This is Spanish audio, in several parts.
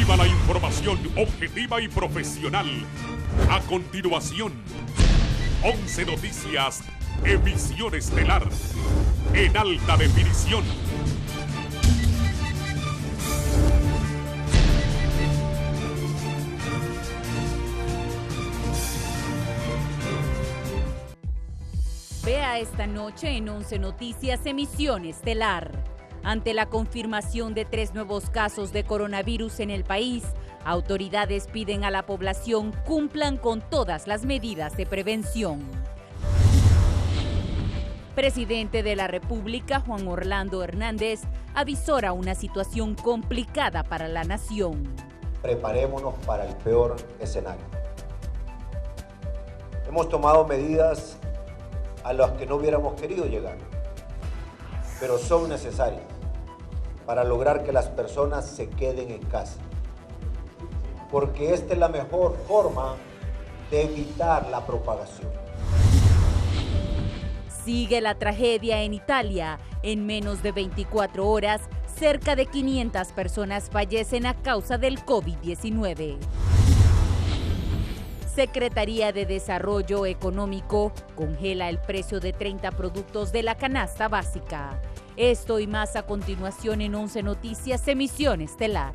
Viva la información objetiva y profesional. A continuación, 11 Noticias, emisión estelar, en alta definición. Vea esta noche en 11 Noticias, emisión estelar. Ante la confirmación de 3 nuevos casos de coronavirus en el país, autoridades piden a la población cumplan con todas las medidas de prevención. Presidente de la República, Juan Orlando Hernández, avisora una situación complicada para la nación. Preparémonos para el peor escenario. Hemos tomado medidas a las que no hubiéramos querido llegar, pero son necesarias para lograr que las personas se queden en casa, porque esta es la mejor forma de evitar la propagación. Sigue la tragedia en Italia. En menos de 24 horas, cerca de 500 personas fallecen a causa del COVID-19. Secretaría de Desarrollo Económico congela el precio de 30 productos de la canasta básica. Esto y más a continuación en 11 Noticias, emisión estelar.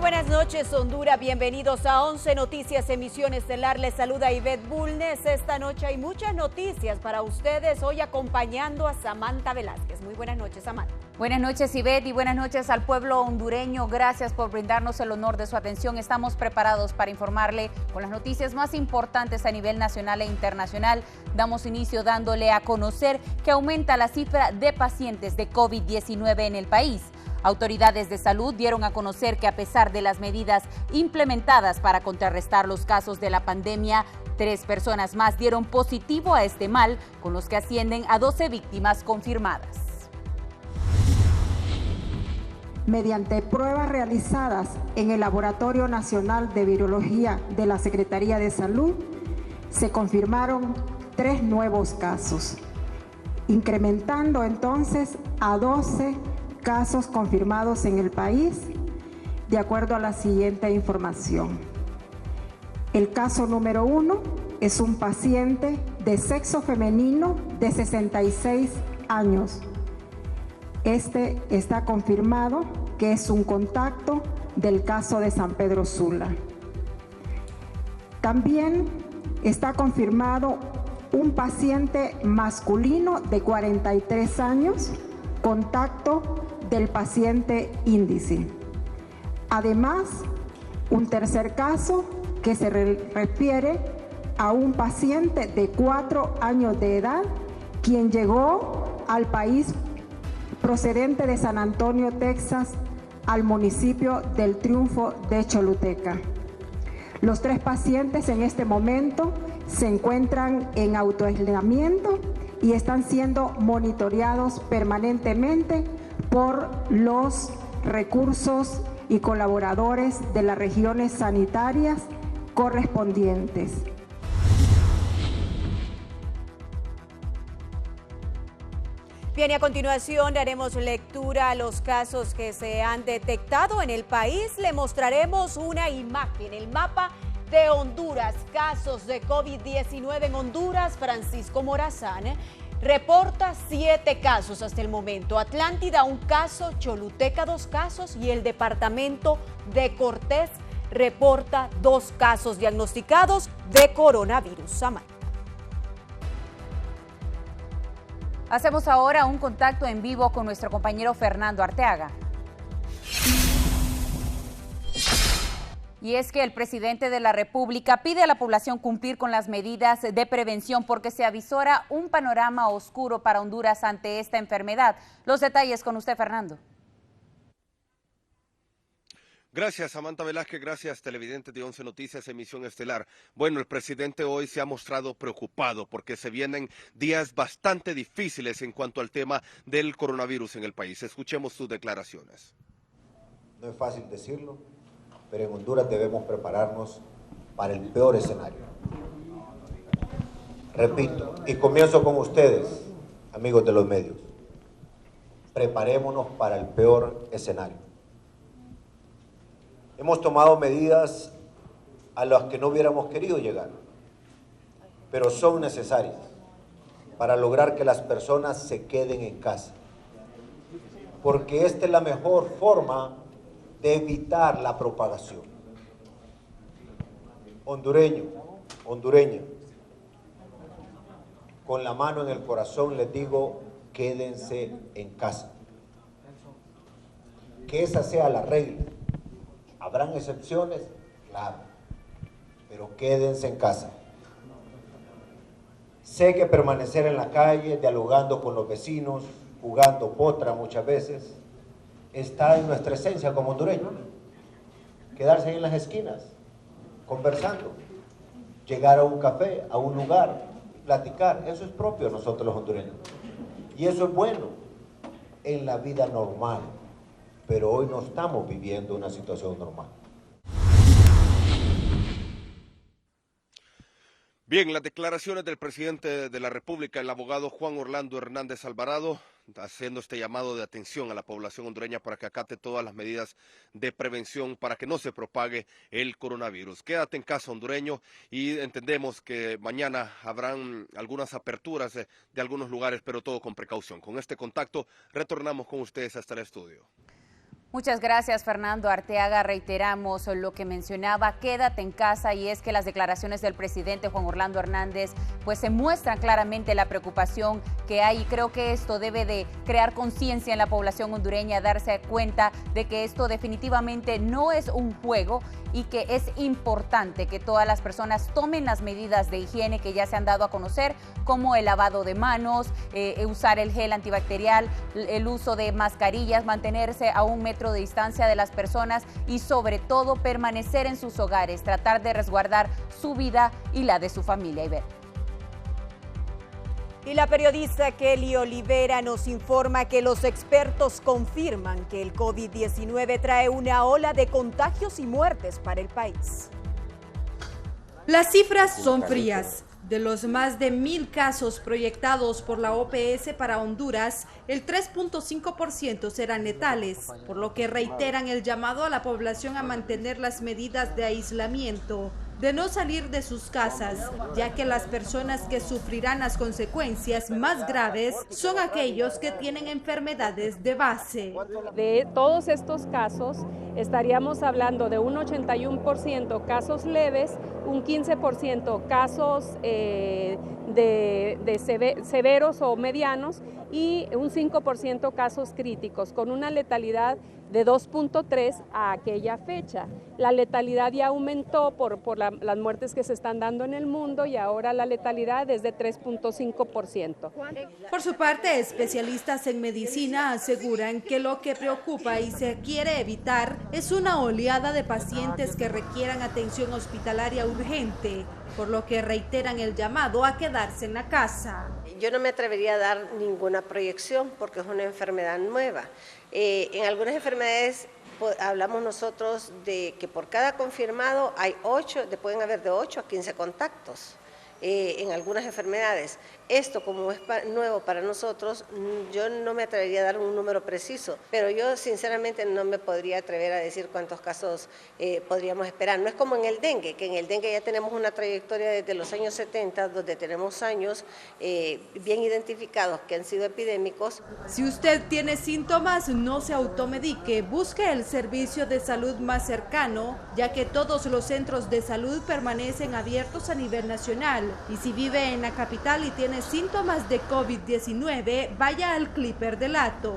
Buenas noches, Honduras. Bienvenidos a 11 Noticias, emisión estelar. Les saluda Ivette Bulnes. Esta noche hay muchas noticias para ustedes, hoy acompañando a Samantha Velázquez. Muy buenas noches, Samantha. Buenas noches, Ivette, y buenas noches al pueblo hondureño. Gracias por brindarnos el honor de su atención. Estamos preparados para informarle con las noticias más importantes a nivel nacional e internacional. Damos inicio dándole a conocer que aumenta la cifra de pacientes de COVID-19 en el país. Autoridades de salud dieron a conocer que a pesar de las medidas implementadas para contrarrestar los casos de la pandemia, 3 personas más dieron positivo a este mal, con los que ascienden a 12 víctimas confirmadas. Mediante pruebas realizadas en el Laboratorio Nacional de Virología de la Secretaría de Salud, se confirmaron 3 nuevos casos, incrementando entonces a 12 casos confirmados en el país, de acuerdo a la siguiente información. El caso número 1 es un paciente de sexo femenino de 66 años. Este está confirmado que es un contacto del caso de San Pedro Sula. También está confirmado un paciente masculino de 43 años, contacto del paciente índice. Además, un tercer caso que se refiere a un paciente de 4 años de edad, quien llegó al país procedente de San Antonio, Texas, al municipio del Triunfo de Choluteca. Los 3 pacientes en este momento se encuentran en autoaislamiento y están siendo monitoreados permanentemente por los recursos y colaboradores de las regiones sanitarias correspondientes. Bien, y a continuación daremos lectura a los casos que se han detectado en el país. Le mostraremos una imagen, el mapa de Honduras, casos de COVID-19 en Honduras. Francisco Morazán reporta 7 casos hasta el momento. Atlántida 1 caso, Choluteca 2 casos y el departamento de Cortés reporta 2 casos diagnosticados de coronavirus. Samantha. Hacemos ahora un contacto en vivo con nuestro compañero Fernando Arteaga. Y es que el presidente de la República pide a la población cumplir con las medidas de prevención porque se avisora un panorama oscuro para Honduras ante esta enfermedad. Los detalles con usted, Fernando. Gracias, Samantha Velázquez. Gracias, televidentes de 11 Noticias, emisión estelar. Bueno, el presidente hoy se ha mostrado preocupado porque se vienen días bastante difíciles en cuanto al tema del coronavirus en el país. Escuchemos sus declaraciones. No es fácil decirlo, pero en Honduras debemos prepararnos para el peor escenario. Repito, y comienzo con ustedes, amigos de los medios. Preparémonos para el peor escenario. Hemos tomado medidas a las que no hubiéramos querido llegar, pero son necesarias para lograr que las personas se queden en casa. Porque esta es la mejor forma de evitar la propagación. Hondureño, hondureña, con la mano en el corazón les digo, quédense en casa. Que esa sea la regla. ¿Habrán excepciones? Claro, pero quédense en casa. Sé que permanecer en la calle, dialogando con los vecinos, jugando potra muchas veces, está en nuestra esencia como hondureños. Quedarse ahí en las esquinas, conversando, llegar a un café, a un lugar, platicar, eso es propio de nosotros los hondureños. Y eso es bueno en la vida normal, pero hoy no estamos viviendo una situación normal. Bien, las declaraciones del presidente de la República, el abogado Juan Orlando Hernández Alvarado, haciendo este llamado de atención a la población hondureña para que acate todas las medidas de prevención para que no se propague el coronavirus. Quédate en casa, hondureño, y entendemos que mañana habrán algunas aperturas de algunos lugares, pero todo con precaución. Con este contacto retornamos con ustedes hasta el estudio. Muchas gracias, Fernando Arteaga. Reiteramos lo que mencionaba, quédate en casa, y es que las declaraciones del presidente Juan Orlando Hernández pues se muestran claramente la preocupación que hay, y creo que esto debe de crear conciencia en la población hondureña, darse cuenta de que esto definitivamente no es un juego y que es importante que todas las personas tomen las medidas de higiene que ya se han dado a conocer, como el lavado de manos, usar el gel antibacterial, el uso de mascarillas, mantenerse a 1 metro de distancia de las personas y sobre todo permanecer en sus hogares, tratar de resguardar su vida y la de su familia. Y la periodista Kelly Olivera nos informa que los expertos confirman que el COVID-19 trae una ola de contagios y muertes para el país. Las cifras son frías. De los más de 1,000 casos proyectados por la OPS para Honduras, el 3.5% serán letales, por lo que reiteran el llamado a la población a mantener las medidas de aislamiento, de no salir de sus casas, ya que las personas que sufrirán las consecuencias más graves son aquellos que tienen enfermedades de base. De todos estos casos, estaríamos hablando de un 81% casos leves, un 15% casos severos o medianos y un 5% casos críticos, con una letalidad de 2.3 a aquella fecha. La letalidad ya aumentó por las muertes que se están dando en el mundo y ahora la letalidad es de 3.5%. Por su parte, especialistas en medicina aseguran que lo que preocupa y se quiere evitar es una oleada de pacientes que requieran atención hospitalaria urgente, por lo que reiteran el llamado a quedarse en la casa. Yo no me atrevería a dar ninguna proyección porque es una enfermedad nueva. En algunas enfermedades hablamos nosotros de que por cada confirmado hay pueden haber de 8 a 15 contactos. En algunas enfermedades. Esto, como es nuevo para nosotros, yo no me atrevería a dar un número preciso, pero yo sinceramente no me podría atrever a decir cuántos casos podríamos esperar. No es como en el dengue, que en el dengue ya tenemos una trayectoria desde los años 70, donde tenemos años bien identificados que han sido epidémicos. Si usted tiene síntomas, no se automedique, busque el servicio de salud más cercano, ya que todos los centros de salud permanecen abiertos a nivel nacional. Y si vive en la capital y tiene síntomas de COVID-19, vaya al Clipper del Hato.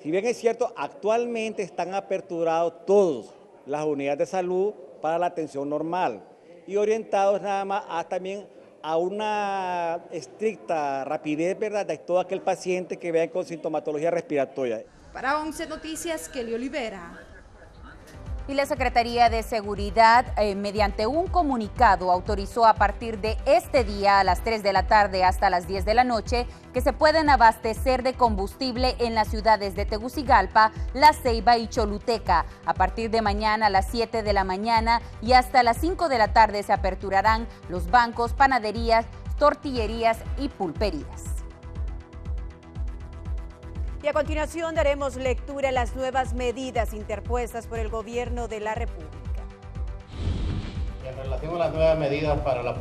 Si bien es cierto, actualmente están aperturados todas las unidades de salud para la atención normal y orientados nada más también a una estricta rapidez, ¿verdad?, de todo aquel paciente que vea con sintomatología respiratoria. Para 11 Noticias, Kelly Olivera. Y la Secretaría de Seguridad, mediante un comunicado, autorizó a partir de este día a las 3 de la tarde hasta las 10 de la noche que se pueden abastecer de combustible en las ciudades de Tegucigalpa, La Ceiba y Choluteca. A partir de mañana a las 7 de la mañana y hasta las 5 de la tarde se aperturarán los bancos, panaderías, tortillerías y pulperías. Y a continuación daremos lectura a las nuevas medidas interpuestas por el Gobierno de la República. En relación a las nuevas medidas para la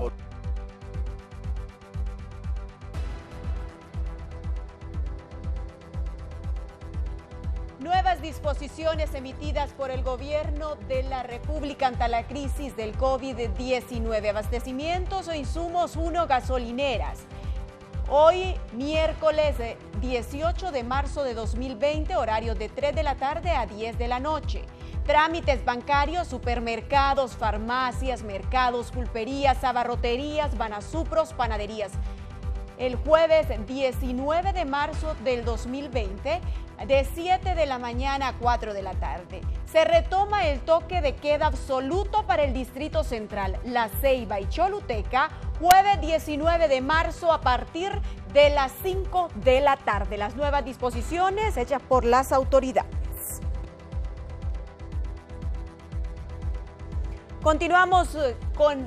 Nuevas disposiciones emitidas por el Gobierno de la República ante la crisis del COVID-19. Abastecimientos o insumos 1 gasolineras. Hoy, miércoles 18 de marzo de 2020, horario de 3 de la tarde a 10 de la noche. Trámites bancarios, supermercados, farmacias, mercados, pulperías, abarroterías, banasupros, panaderías. El jueves 19 de marzo del 2020, de 7 de la mañana a 4 de la tarde. Se retoma el toque de queda absoluto para el Distrito Central, La Ceiba y Choluteca, jueves 19 de marzo a partir de las 5 de la tarde. Las nuevas disposiciones hechas por las autoridades. Continuamos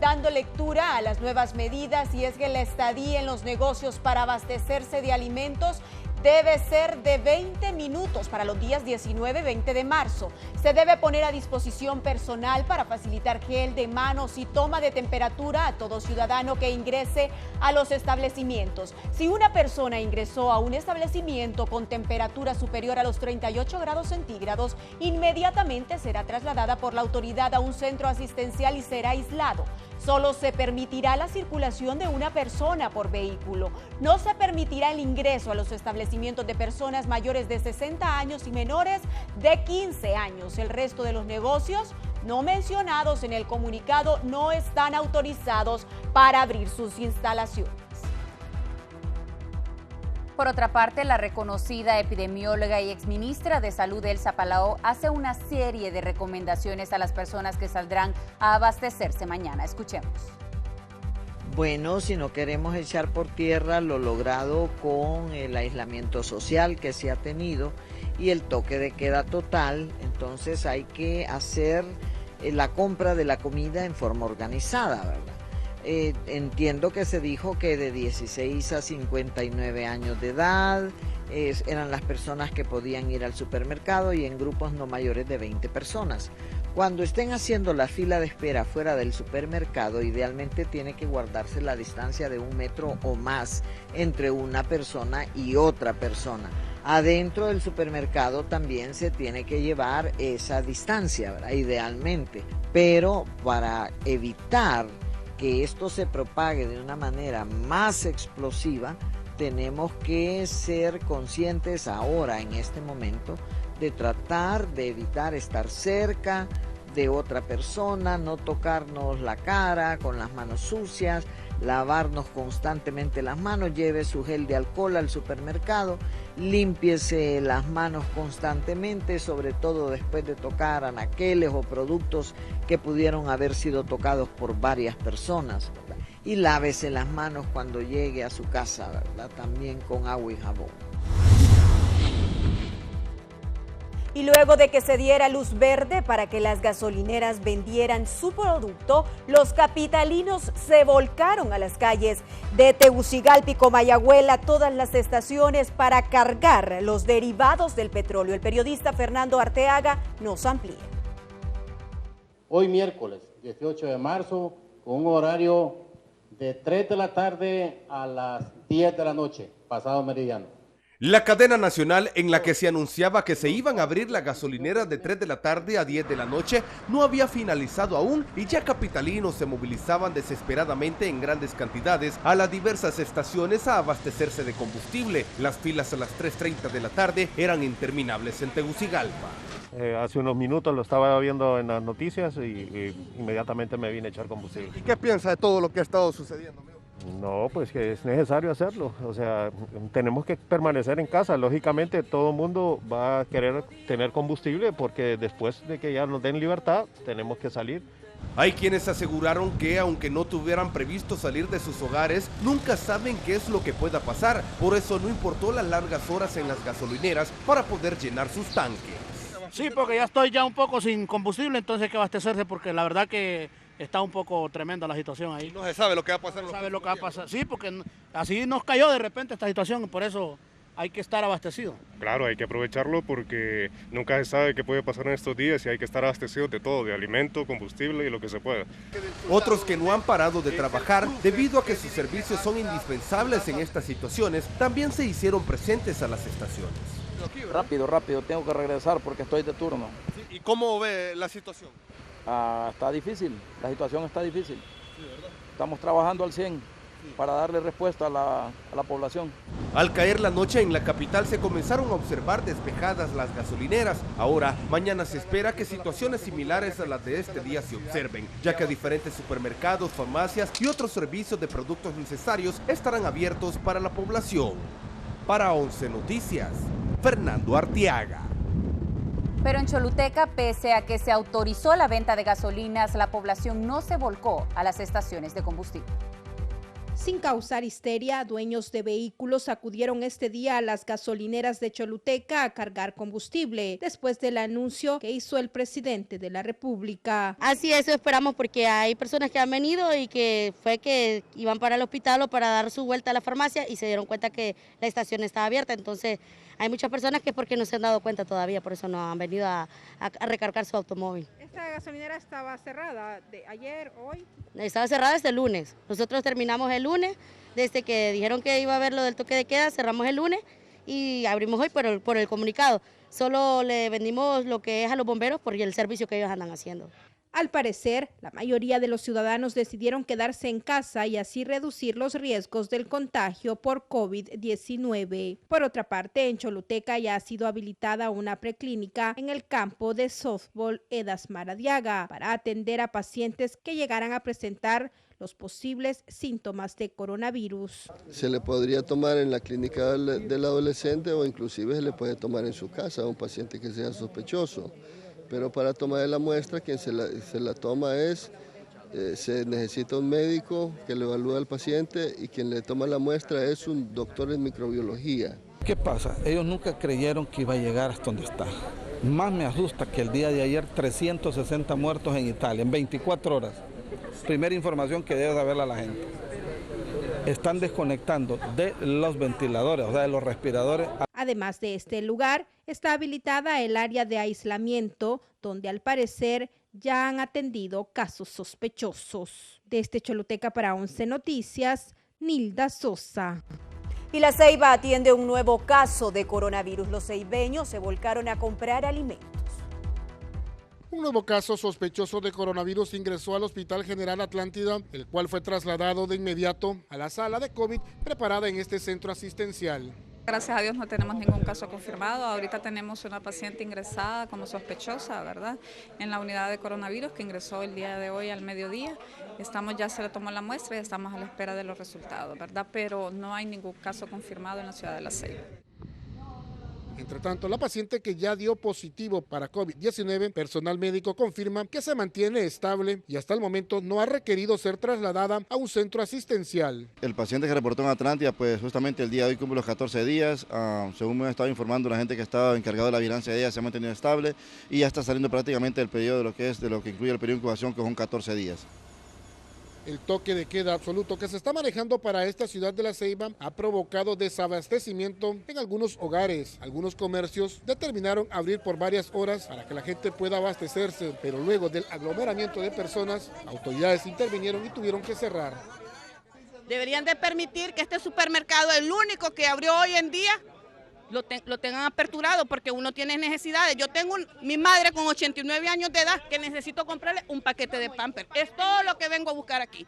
dando lectura a las nuevas medidas, y es que la estadía en los negocios para abastecerse de alimentos debe ser de 20 minutos para los días 19 y 20 de marzo. Se debe poner a disposición personal para facilitar gel de manos y toma de temperatura a todo ciudadano que ingrese a los establecimientos. Si una persona ingresó a un establecimiento con temperatura superior a los 38 grados centígrados, inmediatamente será trasladada por la autoridad a un centro asistencial y será aislado. Solo se permitirá la circulación de una persona por vehículo. No se permitirá el ingreso a los establecimientos de personas mayores de 60 años y menores de 15 años. El resto de los negocios no mencionados en el comunicado no están autorizados para abrir sus instalaciones. Por otra parte, la reconocida epidemióloga y exministra de Salud, Elsa Palao, hace una serie de recomendaciones a las personas que saldrán a abastecerse mañana. Escuchemos. Bueno, si no queremos echar por tierra lo logrado con el aislamiento social que se ha tenido y el toque de queda total, entonces hay que hacer la compra de la comida en forma organizada, ¿verdad? Entiendo que se dijo que de 16 a 59 años de edad eran las personas que podían ir al supermercado y en grupos no mayores de 20 personas. Cuando estén haciendo la fila de espera fuera del supermercado, idealmente tiene que guardarse la distancia de 1 metro o más entre una persona y otra persona. Adentro del supermercado también se tiene que llevar esa distancia, ¿verdad? Idealmente, pero para evitar que esto se propague de una manera más explosiva, tenemos que ser conscientes ahora, en este momento, de tratar de evitar estar cerca de otra persona, no tocarnos la cara con las manos sucias, lavarnos constantemente las manos, lleve su gel de alcohol al supermercado, límpiese las manos constantemente, sobre todo después de tocar anaqueles o productos que pudieron haber sido tocados por varias personas, ¿verdad? Y lávese las manos cuando llegue a su casa, ¿verdad? También con agua y jabón. Y luego de que se diera luz verde para que las gasolineras vendieran su producto, los capitalinos se volcaron a las calles de Tegucigalpa y Comayagüela, todas las estaciones, para cargar los derivados del petróleo. El periodista Fernando Arteaga nos amplía. Hoy miércoles 18 de marzo, con un horario de 3 de la tarde a las 10 de la noche, pasado meridiano. La cadena nacional en la que se anunciaba que se iban a abrir las gasolineras de 3 de la tarde a 10 de la noche no había finalizado aún y ya capitalinos se movilizaban desesperadamente en grandes cantidades a las diversas estaciones a abastecerse de combustible. Las filas a las 3:30 de la tarde eran interminables en Tegucigalpa. Hace unos minutos lo estaba viendo en las noticias y inmediatamente me vine a echar combustible. ¿Y qué piensa de todo lo que ha estado sucediendo, amigo? No, pues que es necesario hacerlo, o sea, tenemos que permanecer en casa, lógicamente todo el mundo va a querer tener combustible porque después de que ya nos den libertad tenemos que salir. Hay quienes aseguraron que aunque no tuvieran previsto salir de sus hogares, nunca saben qué es lo que pueda pasar, por eso no importó las largas horas en las gasolineras para poder llenar sus tanques. Sí, porque ya estoy un poco sin combustible, entonces hay que abastecerse porque la verdad que está un poco tremenda la situación ahí. No se sabe lo que va a pasar. No se sabe lo que va a pasar, sí, porque así nos cayó de repente esta situación, por eso hay que estar abastecido. Claro, hay que aprovecharlo porque nunca se sabe qué puede pasar en estos días y hay que estar abastecidos de todo, de alimento, combustible y lo que se pueda. Otros que no han parado de trabajar debido a que sus servicios son indispensables en estas situaciones, también se hicieron presentes a las estaciones. Rápido, tengo que regresar porque estoy de turno. ¿Y cómo ve la situación? Está difícil, la situación está difícil. Estamos trabajando al 100 para darle respuesta a la población. Al caer la noche en la capital se comenzaron a observar despejadas las gasolineras. Ahora, mañana se espera que situaciones similares a las de este día se observen, ya que diferentes supermercados, farmacias y otros servicios de productos necesarios estarán abiertos para la población. Para 11 Noticias, Fernando Arteaga. Pero en Choluteca, pese a que se autorizó la venta de gasolinas, la población no se volcó a las estaciones de combustible. Sin causar histeria, dueños de vehículos acudieron este día a las gasolineras de Choluteca a cargar combustible, después del anuncio que hizo el presidente de la República. Así es, eso esperamos porque hay personas que han venido y que fue que iban para el hospital o para dar su vuelta a la farmacia y se dieron cuenta que la estación estaba abierta, entonces hay muchas personas que porque no se han dado cuenta todavía, por eso no han venido a recargar su automóvil. ¿Esta gasolinera estaba cerrada de ayer, hoy? Estaba cerrada desde el lunes. Nosotros terminamos el lunes, desde que dijeron que iba a haber lo del toque de queda, cerramos el lunes y abrimos hoy por el comunicado. Solo le vendimos lo que es a los bomberos por el servicio que ellos andan haciendo. Al parecer, la mayoría de los ciudadanos decidieron quedarse en casa y así reducir los riesgos del contagio por COVID-19. Por otra parte, en Choluteca ya ha sido habilitada una preclínica en el campo de softball Edas Maradiaga para atender a pacientes que llegaran a presentar los posibles síntomas de coronavirus. Se le podría tomar en la clínica del adolescente o inclusive se le puede tomar en su casa a un paciente que sea sospechoso. Pero para tomar la muestra, quien se la toma se necesita un médico que le evalúa al paciente y quien le toma la muestra es un doctor en microbiología. ¿Qué pasa? Ellos nunca creyeron que iba a llegar hasta donde está. Más me asusta que el día de ayer 360 muertos en Italia, en 24 horas. Primera información que debe saberla la gente. Están desconectando de los ventiladores, o sea, de los respiradores. Además de este lugar, está habilitada el área de aislamiento, donde al parecer ya han atendido casos sospechosos. Desde Choluteca para 11 Noticias, Nilda Sosa. Y La Ceiba atiende un nuevo caso de coronavirus. Los ceibeños se volcaron a comprar alimentos. Un nuevo caso sospechoso de coronavirus ingresó al Hospital General Atlántida, el cual fue trasladado de inmediato a la sala de COVID preparada en este centro asistencial. Gracias a Dios no tenemos ningún caso confirmado. Ahorita tenemos una paciente ingresada como sospechosa, ¿verdad? En la unidad de coronavirus que ingresó el día de hoy al mediodía. Ya se le tomó la muestra y estamos a la espera de los resultados, ¿verdad? Pero no hay ningún caso confirmado en la ciudad de La Ceiba. Entre tanto, la paciente que ya dio positivo para COVID-19, personal médico confirma que se mantiene estable y hasta el momento no ha requerido ser trasladada a un centro asistencial. El paciente que reportó en Atlántida, pues justamente el día de hoy cumple los 14 días, según me ha estado informando la gente que estaba encargada de la vigilancia de ella, se ha mantenido estable y ya está saliendo prácticamente el periodo de lo que incluye el periodo de incubación, que son 14 días. El toque de queda absoluto que se está manejando para esta ciudad de La Ceiba ha provocado desabastecimiento en algunos hogares. Algunos comercios determinaron abrir por varias horas para que la gente pueda abastecerse, pero luego del aglomeramiento de personas, autoridades intervinieron y tuvieron que cerrar. Deberían de permitir que este supermercado, el único que abrió hoy en día, lo tengan aperturado porque uno tiene necesidades. Yo tengo mi madre con 89 años de edad que necesito comprarle un paquete de Pampers. Es todo lo que vengo a buscar aquí.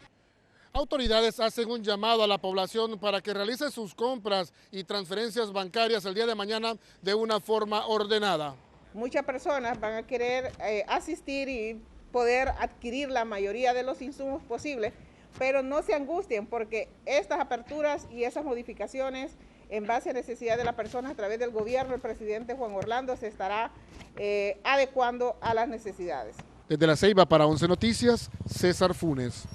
Autoridades hacen un llamado a la población para que realice sus compras y transferencias bancarias el día de mañana de una forma ordenada. Muchas personas van a querer asistir y poder adquirir la mayoría de los insumos posibles pero no se angustien porque estas aperturas y esas modificaciones en base a necesidad de las personas a través del gobierno, el presidente Juan Orlando se estará adecuando a las necesidades. Desde La Ceiba para 11 Noticias, César Funes.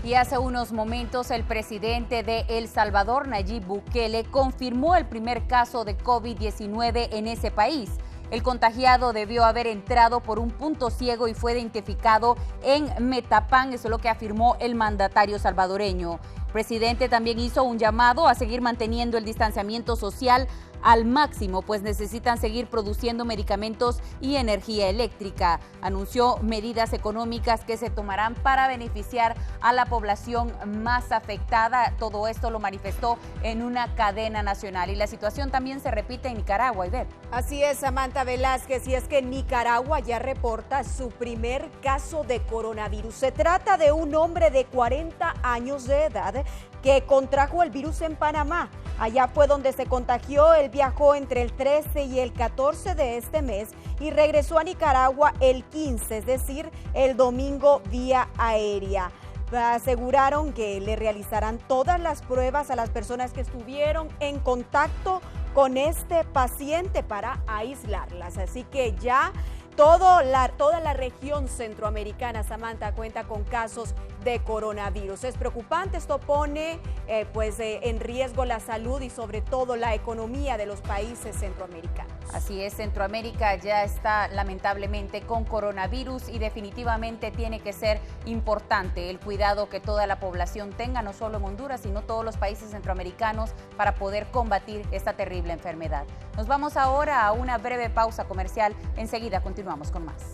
Y hace unos momentos el presidente de El Salvador, Nayib Bukele, confirmó el primer caso de COVID-19 en ese país. El contagiado debió haber entrado por un punto ciego y fue identificado en Metapán, eso es lo que afirmó el mandatario salvadoreño. El presidente también hizo un llamado a seguir manteniendo el distanciamiento social al máximo, pues necesitan seguir produciendo medicamentos y energía eléctrica. Anunció medidas económicas que se tomarán para beneficiar a la población más afectada. Todo esto lo manifestó en una cadena nacional. Y la situación también se repite en Nicaragua, Ivette. Así es, Samantha Velázquez, y es que Nicaragua ya reporta su primer caso de coronavirus. Se trata de un hombre de 40 años de edad que contrajo el virus en Panamá. Allá fue donde se contagió. Él viajó entre el 13 y el 14 de este mes y regresó a Nicaragua el 15, es decir, el domingo vía aérea. Aseguraron que le realizarán todas las pruebas a las personas que estuvieron en contacto con este paciente para aislarlas. Así que ya toda la región centroamericana, Samantha, cuenta con casos de coronavirus. Es preocupante, esto pone en riesgo la salud y sobre todo la economía de los países centroamericanos. Así es, Centroamérica ya está lamentablemente con coronavirus y definitivamente tiene que ser importante el cuidado que toda la población tenga, no solo en Honduras, sino todos los países centroamericanos para poder combatir esta terrible enfermedad. Nos vamos ahora a una breve pausa comercial. Enseguida continuamos con más.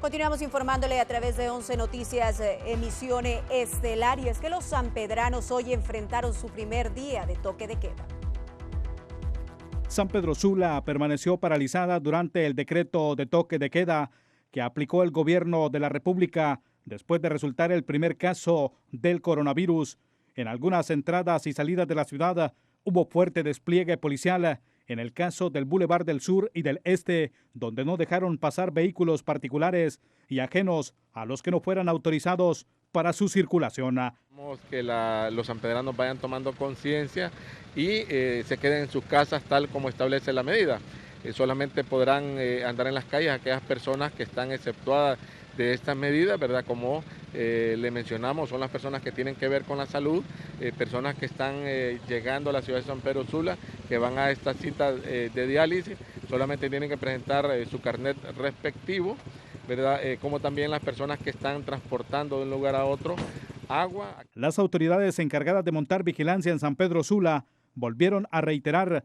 Continuamos informándole a través de 11 Noticias, emisión estelar, y es que los sanpedranos hoy enfrentaron su primer día de toque de queda. San Pedro Sula permaneció paralizada durante el decreto de toque de queda que aplicó el gobierno de la República después de resultar el primer caso del coronavirus. En algunas entradas y salidas de la ciudad hubo fuerte despliegue policial. En el caso del Boulevard del Sur y del Este, donde no dejaron pasar vehículos particulares y ajenos a los que no fueran autorizados para su circulación. Que los sanpedranos vayan tomando conciencia y se queden en sus casas tal como establece la medida. Solamente podrán andar en las calles aquellas personas que están exceptuadas de estas medidas, ¿verdad? Como le mencionamos, son las personas que tienen que ver con la salud, personas que están llegando a la ciudad de San Pedro Sula, que van a esta cita de diálisis, solamente tienen que presentar su carnet respectivo, ¿verdad? Como también las personas que están transportando de un lugar a otro agua. Las autoridades encargadas de montar vigilancia en San Pedro Sula volvieron a reiterar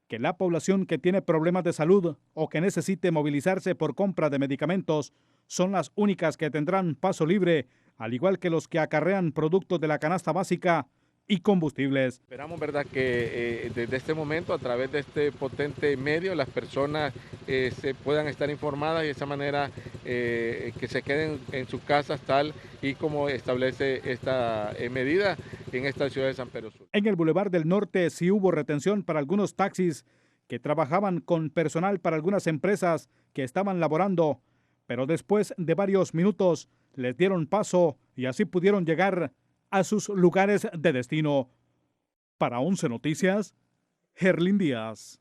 que la población que tiene problemas de salud o que necesite movilizarse por compra de medicamentos son las únicas que tendrán paso libre, al igual que los que acarrean productos de la canasta básica y combustibles. Esperamos, ¿verdad?, que desde este momento, a través de este potente medio, las personas se puedan estar informadas y de esa manera que se queden en sus casas tal y como establece esta medida en esta ciudad de San Pedro Sula. En el Boulevard del Norte sí hubo retención para algunos taxis que trabajaban con personal para algunas empresas que estaban laborando, pero después de varios minutos les dieron paso y así pudieron llegar a sus lugares de destino. Para 11 Noticias, Gerlin Díaz.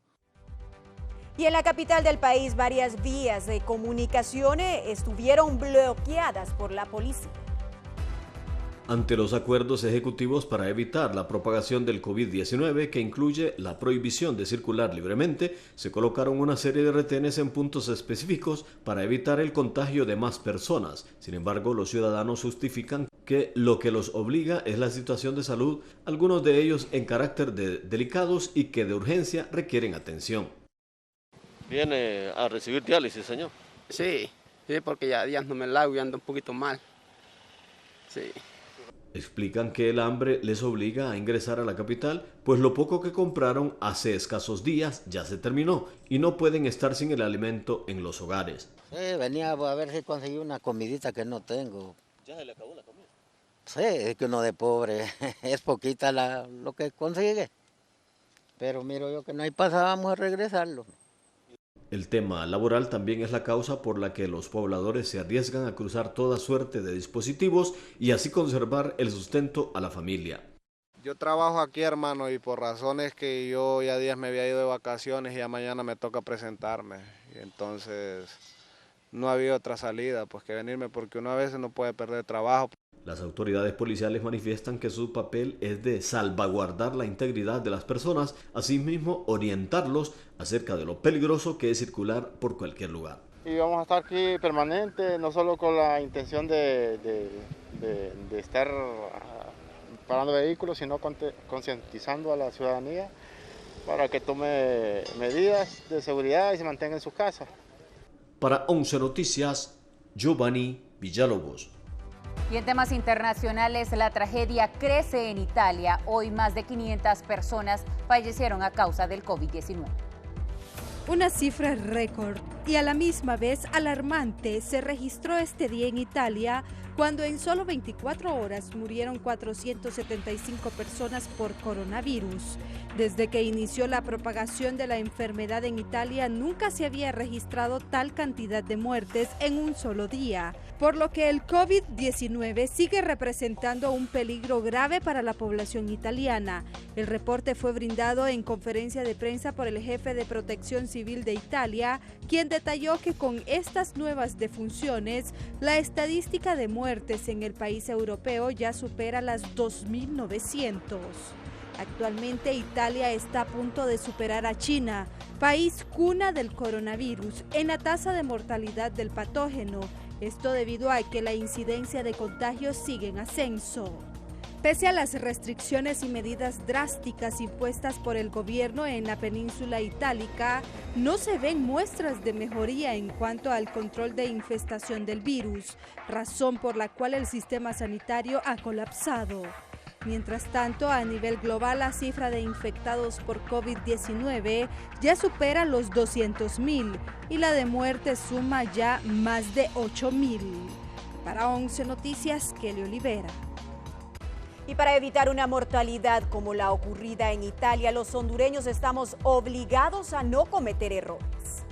Y en la capital del país, varias vías de comunicación estuvieron bloqueadas por la policía. Ante los acuerdos ejecutivos para evitar la propagación del COVID-19, que incluye la prohibición de circular libremente, se colocaron una serie de retenes en puntos específicos para evitar el contagio de más personas. Sin embargo, los ciudadanos justifican que lo que los obliga es la situación de salud, algunos de ellos en carácter de delicados y que de urgencia requieren atención. ¿Viene a recibir diálisis, señor? Sí, porque ya no me la hago y ando un poquito mal. Sí. Explican que el hambre les obliga a ingresar a la capital, pues lo poco que compraron hace escasos días ya se terminó y no pueden estar sin el alimento en los hogares. Sí, venía a ver si conseguí una comidita que no tengo. ¿Ya se le acabó la comida? Sí, es que uno de pobre, es poquita lo que consigue. Pero miro yo que no hay pasada, vamos a regresarlo. El tema laboral también es la causa por la que los pobladores se arriesgan a cruzar toda suerte de dispositivos y así conservar el sustento a la familia. Yo trabajo aquí, hermano, y por razones que yo ya días me había ido de vacaciones y ya mañana me toca presentarme. Y entonces no había otra salida pues que venirme, porque uno a veces no puede perder trabajo. Las autoridades policiales manifiestan que su papel es de salvaguardar la integridad de las personas, asimismo orientarlos acerca de lo peligroso que es circular por cualquier lugar. Y vamos a estar aquí permanente, no solo con la intención de estar parando vehículos, sino concientizando a la ciudadanía para que tome medidas de seguridad y se mantenga en sus casas. Para 11 Noticias, Giovanni Villalobos. Y en temas internacionales, la tragedia crece en Italia. Hoy más de 500 personas fallecieron a causa del COVID-19. Una cifra récord y a la misma vez alarmante se registró este día en Italia, cuando en solo 24 horas murieron 475 personas por coronavirus. Desde que inició la propagación de la enfermedad en Italia, nunca se había registrado tal cantidad de muertes en un solo día, por lo que el COVID-19 sigue representando un peligro grave para la población italiana. El reporte fue brindado en conferencia de prensa por el jefe de Protección Civil de Italia, quien detalló que con estas nuevas defunciones, la estadística de muertes en el país europeo ya supera las 2.900. Actualmente Italia está a punto de superar a China, país cuna del coronavirus, en la tasa de mortalidad del patógeno. Esto debido a que la incidencia de contagios sigue en ascenso. Pese a las restricciones y medidas drásticas impuestas por el gobierno en la península itálica, no se ven muestras de mejoría en cuanto al control de infestación del virus, razón por la cual el sistema sanitario ha colapsado. Mientras tanto, a nivel global, la cifra de infectados por COVID-19 ya supera los 200.000 y la de muertes suma ya más de 8.000. Para 11 Noticias, Kelly Olivera. Y para evitar una mortalidad como la ocurrida en Italia, los hondureños estamos obligados a no cometer errores.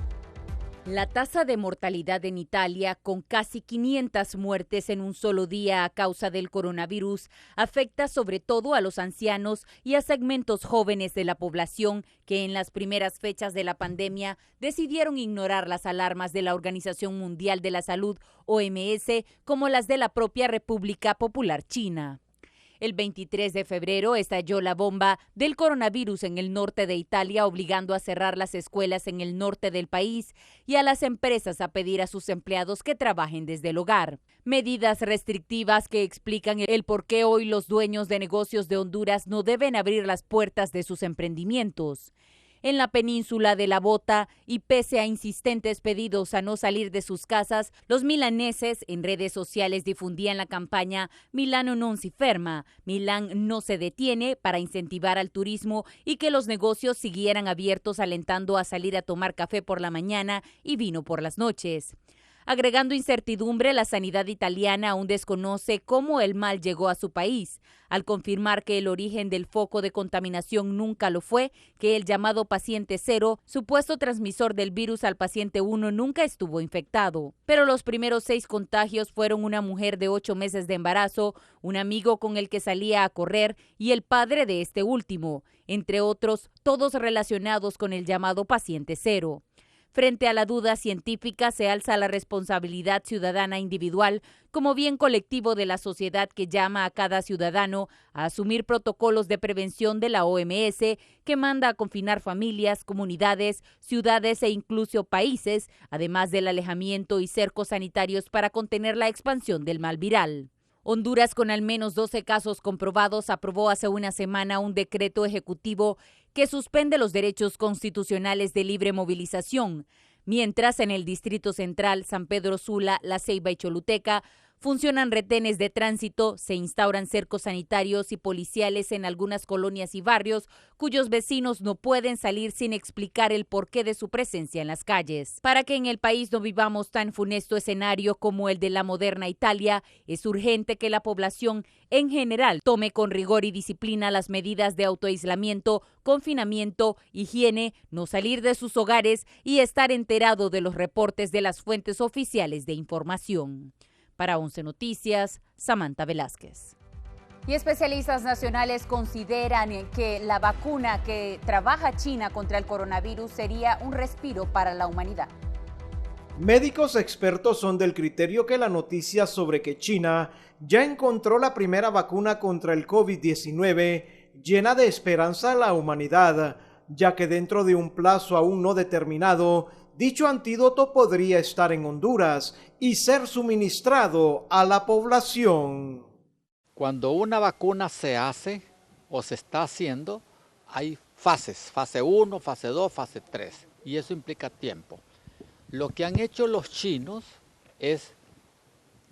La tasa de mortalidad en Italia, con casi 500 muertes en un solo día a causa del coronavirus, afecta sobre todo a los ancianos y a segmentos jóvenes de la población que en las primeras fechas de la pandemia decidieron ignorar las alarmas de la Organización Mundial de la Salud, OMS, como las de la propia República Popular China. El 23 de febrero estalló la bomba del coronavirus en el norte de Italia, obligando a cerrar las escuelas en el norte del país y a las empresas a pedir a sus empleados que trabajen desde el hogar. Medidas restrictivas que explican el por qué hoy los dueños de negocios de Honduras no deben abrir las puertas de sus emprendimientos. En la península de La Bota, y pese a insistentes pedidos a no salir de sus casas, los milaneses en redes sociales difundían la campaña Milano non si ferma, Milán no se detiene, para incentivar al turismo y que los negocios siguieran abiertos, alentando a salir a tomar café por la mañana y vino por las noches. Agregando incertidumbre, la sanidad italiana aún desconoce cómo el mal llegó a su país, al confirmar que el origen del foco de contaminación nunca lo fue, que el llamado paciente cero, supuesto transmisor del virus al paciente 1, nunca estuvo infectado. Pero los primeros 6 contagios fueron una mujer de 8 meses de embarazo, un amigo con el que salía a correr y el padre de este último, entre otros, todos relacionados con el llamado paciente cero. Frente a la duda científica se alza la responsabilidad ciudadana individual como bien colectivo de la sociedad, que llama a cada ciudadano a asumir protocolos de prevención de la OMS, que manda a confinar familias, comunidades, ciudades e incluso países, además del alejamiento y cercos sanitarios para contener la expansión del mal viral. Honduras, con al menos 12 casos comprobados, aprobó hace una semana un decreto ejecutivo que suspende los derechos constitucionales de libre movilización, mientras en el Distrito Central, San Pedro Sula, La Ceiba y Choluteca funcionan retenes de tránsito, se instauran cercos sanitarios y policiales en algunas colonias y barrios cuyos vecinos no pueden salir sin explicar el porqué de su presencia en las calles. Para que en el país no vivamos tan funesto escenario como el de la moderna Italia, es urgente que la población en general tome con rigor y disciplina las medidas de autoaislamiento, confinamiento, higiene, no salir de sus hogares y estar enterado de los reportes de las fuentes oficiales de información. Para 11 Noticias, Samantha Velázquez. Y especialistas nacionales consideran que la vacuna que trabaja China contra el coronavirus sería un respiro para la humanidad. Médicos expertos son del criterio que la noticia sobre que China ya encontró la primera vacuna contra el COVID-19 llena de esperanza a la humanidad, ya que dentro de un plazo aún no determinado, dicho antídoto podría estar en Honduras y ser suministrado a la población. Cuando una vacuna se hace o se está haciendo, hay fases, fase 1, fase 2, fase 3, y eso implica tiempo. Lo que han hecho los chinos es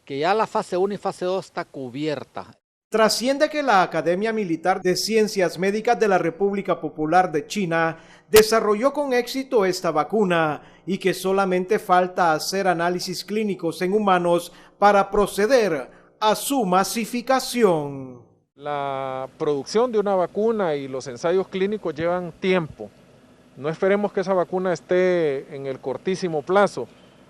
que ya la fase 1 y fase 2 está cubierta. Trasciende que la Academia Militar de Ciencias Médicas de la República Popular de China desarrolló con éxito esta vacuna y que solamente falta hacer análisis clínicos en humanos para proceder a su masificación. La producción de una vacuna y los ensayos clínicos llevan tiempo. No esperemos que esa vacuna esté en el cortísimo plazo.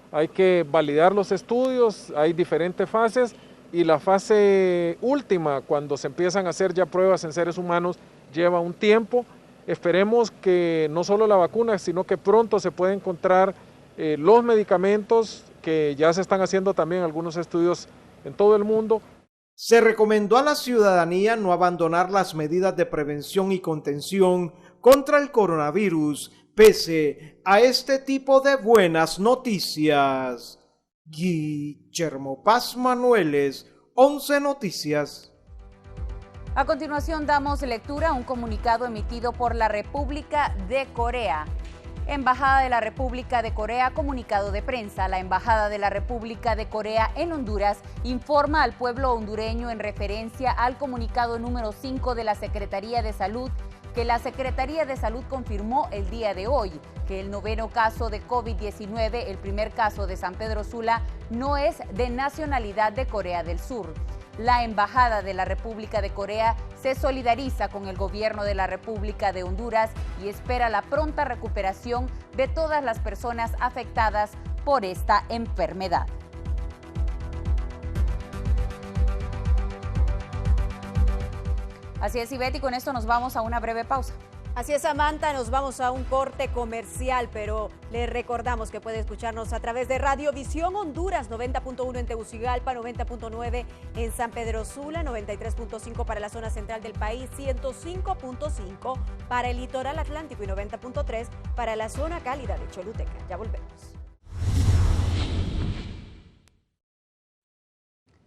Hay que validar los estudios, hay diferentes fases. Y la fase última, cuando se empiezan a hacer ya pruebas en seres humanos, lleva un tiempo. Esperemos que no solo la vacuna, sino que pronto se pueda encontrar los medicamentos, que ya se están haciendo también algunos estudios en todo el mundo. Se recomendó a la ciudadanía no abandonar las medidas de prevención y contención contra el coronavirus, pese a este tipo de buenas noticias. Guillermo Paz Manueles, 11 Noticias. A continuación damos lectura a un comunicado emitido por la República de Corea. Embajada de la República de Corea, comunicado de prensa. La Embajada de la República de Corea en Honduras informa al pueblo hondureño en referencia al comunicado número 5 de la Secretaría de Salud que la Secretaría de Salud confirmó el día de hoy que el 9º caso de COVID-19, el primer caso de San Pedro Sula, no es de nacionalidad de Corea del Sur. La Embajada de la República de Corea se solidariza con el gobierno de la República de Honduras y espera la pronta recuperación de todas las personas afectadas por esta enfermedad. Así es, Ivette, y con esto nos vamos a una breve pausa. Así es, Samantha, nos vamos a un corte comercial, pero le recordamos que puede escucharnos a través de Radio Visión Honduras, 90.1 en Tegucigalpa, 90.9 en San Pedro Sula, 93.5 para la zona central del país, 105.5 para el litoral atlántico y 90.3 para la zona cálida de Choluteca. Ya volvemos.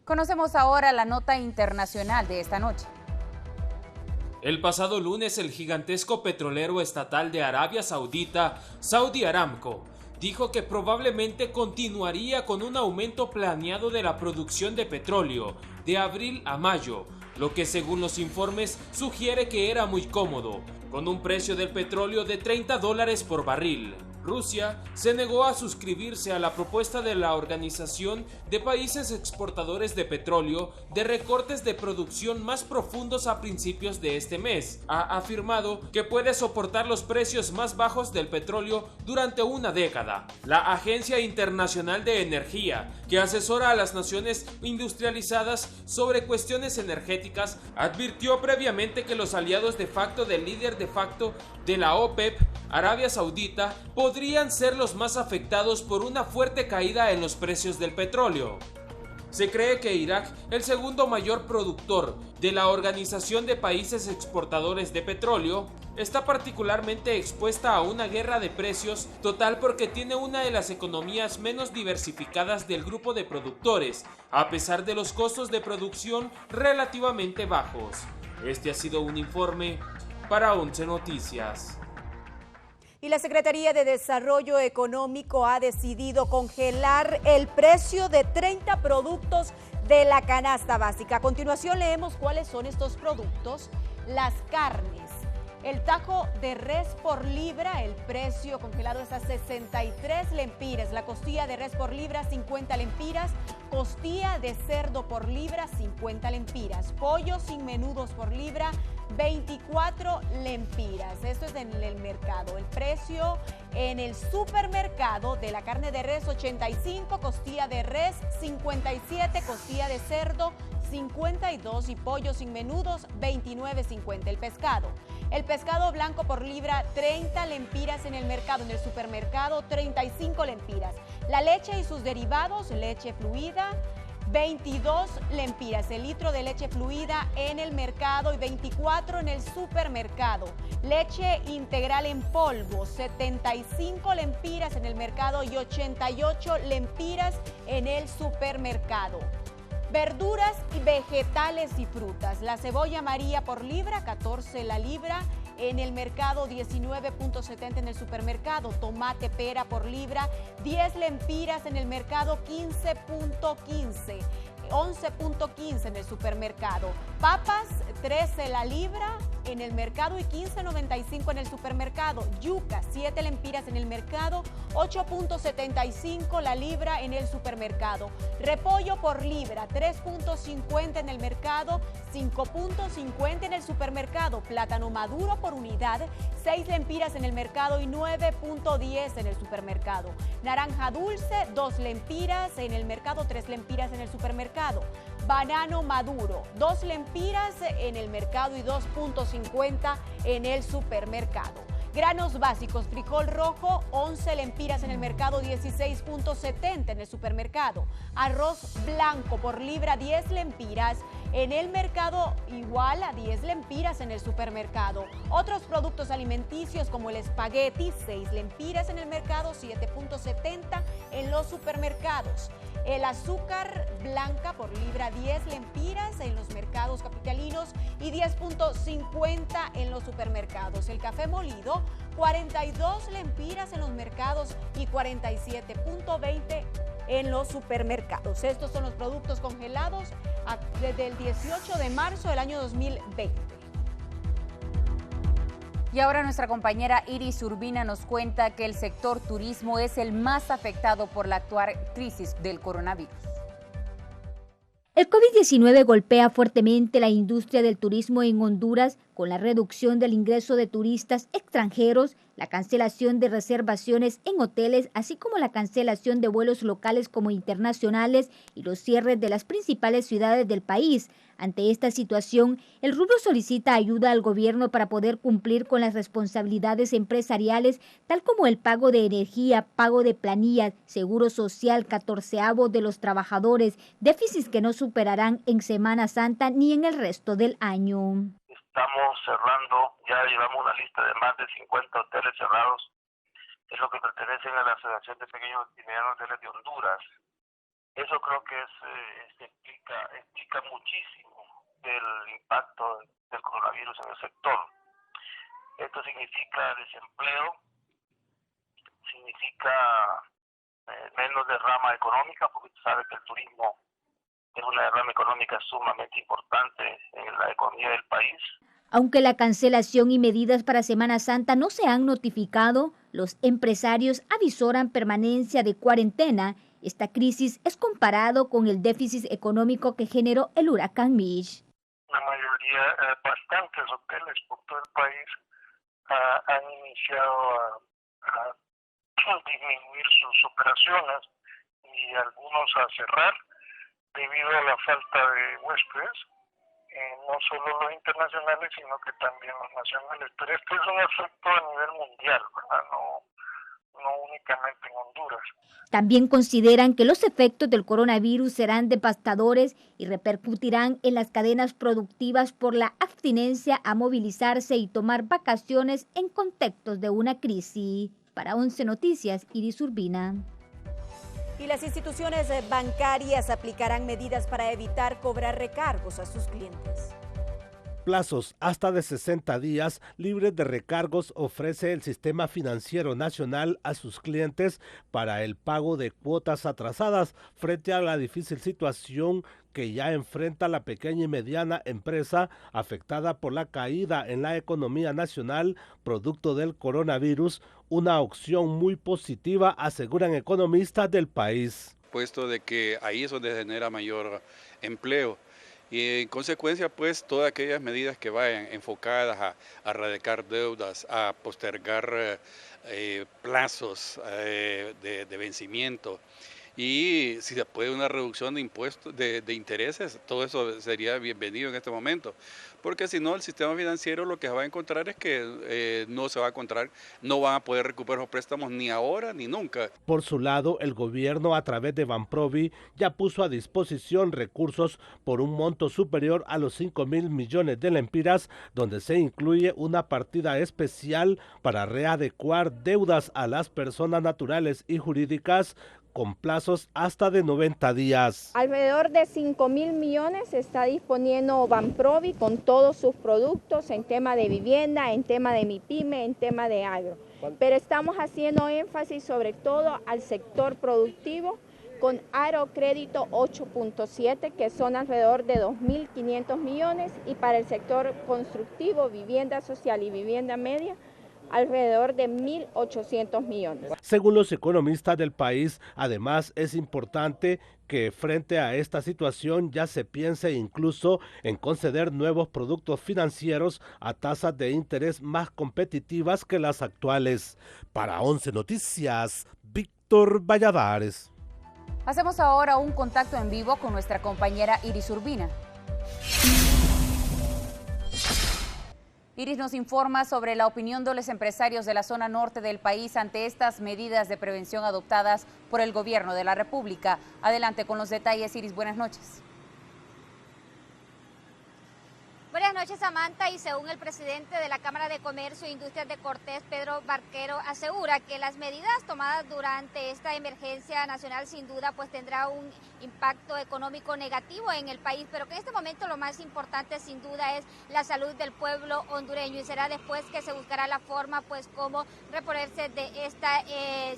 Conocemos ahora la nota internacional de esta noche. El pasado lunes, el gigantesco petrolero estatal de Arabia Saudita, Saudi Aramco, dijo que probablemente continuaría con un aumento planeado de la producción de petróleo de abril a mayo, lo que según los informes sugiere que era muy cómodo, con un precio del petróleo de $30 por barril. Rusia se negó a suscribirse a la propuesta de la Organización de Países Exportadores de Petróleo de recortes de producción más profundos a principios de este mes. Ha afirmado que puede soportar los precios más bajos del petróleo durante una década. La Agencia Internacional de Energía, que asesora a las naciones industrializadas sobre cuestiones energéticas, advirtió previamente que los aliados de facto del líder de facto de la OPEP, Arabia Saudita, podrían ser los más afectados por una fuerte caída en los precios del petróleo. Se cree que Irak, el segundo mayor productor de la Organización de Países Exportadores de Petróleo, está particularmente expuesta a una guerra de precios total porque tiene una de las economías menos diversificadas del grupo de productores, a pesar de los costos de producción relativamente bajos. Este ha sido un informe para 11 Noticias. Y la Secretaría de Desarrollo Económico ha decidido congelar el precio de 30 productos de la canasta básica. A continuación leemos cuáles son estos productos. Las carnes. El tajo de res por libra, el precio congelado es a 63 lempiras. La costilla de res por libra, 50 lempiras. Costilla de cerdo por libra, 50 lempiras. Pollo sin menudos por libra, 24 lempiras. Esto es en el mercado. El precio en el supermercado de la carne de res, 85. Costilla de res, 57. Costilla de cerdo, 52 y pollo sin menudos 29.50. El pescado blanco por libra 30 lempiras en el mercado, en el supermercado 35 lempiras. La leche y sus derivados, leche fluida 22 lempiras, el litro de leche fluida en el mercado y 24 en el supermercado. Leche integral en polvo, 75 lempiras en el mercado y 88 lempiras en el supermercado. Verduras y vegetales y frutas. La cebolla amarilla por libra, 14 la libra. En el mercado, 19.70 en el supermercado. Tomate pera por libra, 10 lempiras en el mercado, 15.15. 11.15 en el supermercado. Papas, 13 la libra en el mercado y 15.95 en el supermercado. Yuca, 7 lempiras en el mercado, 8.75 la libra en el supermercado. Repollo por libra, 3.50 en el mercado, 5.50 en el supermercado. Plátano maduro por unidad, 6 lempiras en el mercado y 9.10 en el supermercado. Naranja dulce, 2 lempiras en el mercado, 3 lempiras en el supermercado. Banano maduro, 2 lempiras en el mercado y 2.50 en el supermercado. Granos básicos, frijol rojo, 11 lempiras en el mercado, 16.70 en el supermercado. Arroz blanco por libra, 10 lempiras en el mercado, igual a 10 lempiras en el supermercado. Otros productos alimenticios como el espagueti, 6 lempiras en el mercado, 7.70 en los supermercados. El azúcar blanca por libra, 10 lempiras en los mercados capitalinos y 10.50 en los supermercados. El café molido, 42 lempiras en los mercados y 47.20 en los supermercados. Estos son los productos congelados desde el 18 de marzo del año 2020. Y ahora nuestra compañera Iris Urbina nos cuenta que el sector turismo es el más afectado por la actual crisis del coronavirus. El COVID-19 golpea fuertemente la industria del turismo en Honduras con la reducción del ingreso de turistas extranjeros, la cancelación de reservaciones en hoteles, así como la cancelación de vuelos locales como internacionales y los cierres de las principales ciudades del país. Ante esta situación, el rubro solicita ayuda al gobierno para poder cumplir con las responsabilidades empresariales, tal como el pago de energía, pago de planillas, seguro social, 14avo de los trabajadores, déficits que no superarán en Semana Santa ni en el resto del año. Estamos cerrando, ya llevamos una lista de más de 50 hoteles cerrados, es lo que pertenecen a la Asociación de Pequeños y Medianos Hoteles de Honduras. Eso creo que explica muchísimo del impacto del coronavirus en el sector. Esto significa desempleo, significa menos derrama económica, porque tú sabes que el turismo es una derrama económica sumamente importante en la economía del país. Aunque la cancelación y medidas para Semana Santa no se han notificado, los empresarios avisoran permanencia de cuarentena. Esta crisis es comparado con el déficit económico que generó el huracán Mitch. La mayoría, bastantes hoteles por todo el país han iniciado a disminuir sus operaciones y algunos a cerrar debido a la falta de huéspedes, no solo los internacionales, sino que también los nacionales. Pero este es un efecto a nivel mundial, ¿verdad? No únicamente en Honduras. También consideran que los efectos del coronavirus serán devastadores y repercutirán en las cadenas productivas por la abstinencia a movilizarse y tomar vacaciones en contextos de una crisis. Para 11 Noticias, Iris Urbina. Y las instituciones bancarias aplicarán medidas para evitar cobrar recargos a sus clientes. plazos hasta de 60 días libres de recargos ofrece el Sistema Financiero Nacional a sus clientes para el pago de cuotas atrasadas frente a la difícil situación que ya enfrenta la pequeña y mediana empresa afectada por la caída en la economía nacional producto del coronavirus, una opción muy positiva, aseguran economistas del país. Puesto de que ahí es donde genera mayor empleo. Y en consecuencia, pues, todas aquellas medidas que vayan enfocadas a erradicar deudas, a postergar plazos de vencimiento, y si se puede una reducción de impuestos, de intereses, todo eso sería bienvenido en este momento, porque si no el sistema financiero lo que va a encontrar es que no van a poder recuperar los préstamos ni ahora ni nunca. Por su lado, el gobierno a través de Banprovi ya puso a disposición recursos por un monto superior a los 5.000 millones de lempiras, donde se incluye una partida especial para readecuar deudas a las personas naturales y jurídicas con plazos hasta de 90 días. Alrededor de 5.000 millones está disponiendo Banprovi con todos sus productos en tema de vivienda, en tema de MIPYME, en tema de agro. Pero estamos haciendo énfasis sobre todo al sector productivo con Aerocrédito 8.7, que son alrededor de 2.500 millones, y para el sector constructivo, vivienda social y vivienda media, alrededor de 1.800 millones. Según los economistas del país, además es importante que frente a esta situación ya se piense incluso en conceder nuevos productos financieros a tasas de interés más competitivas que las actuales. Para 11 Noticias, Víctor Valladares. Hacemos ahora un contacto en vivo con nuestra compañera Iris Urbina. Iris nos informa sobre la opinión de los empresarios de la zona norte del país ante estas medidas de prevención adoptadas por el gobierno de la República. Adelante con los detalles, Iris, buenas noches. Buenas noches, Samantha, y según el presidente de la Cámara de Comercio e Industrias de Cortés, Pedro Barquero, asegura que las medidas tomadas durante esta emergencia nacional sin duda pues tendrá un impacto económico negativo en el país, pero que en este momento lo más importante sin duda es la salud del pueblo hondureño, y será después que se buscará la forma pues cómo reponerse de esta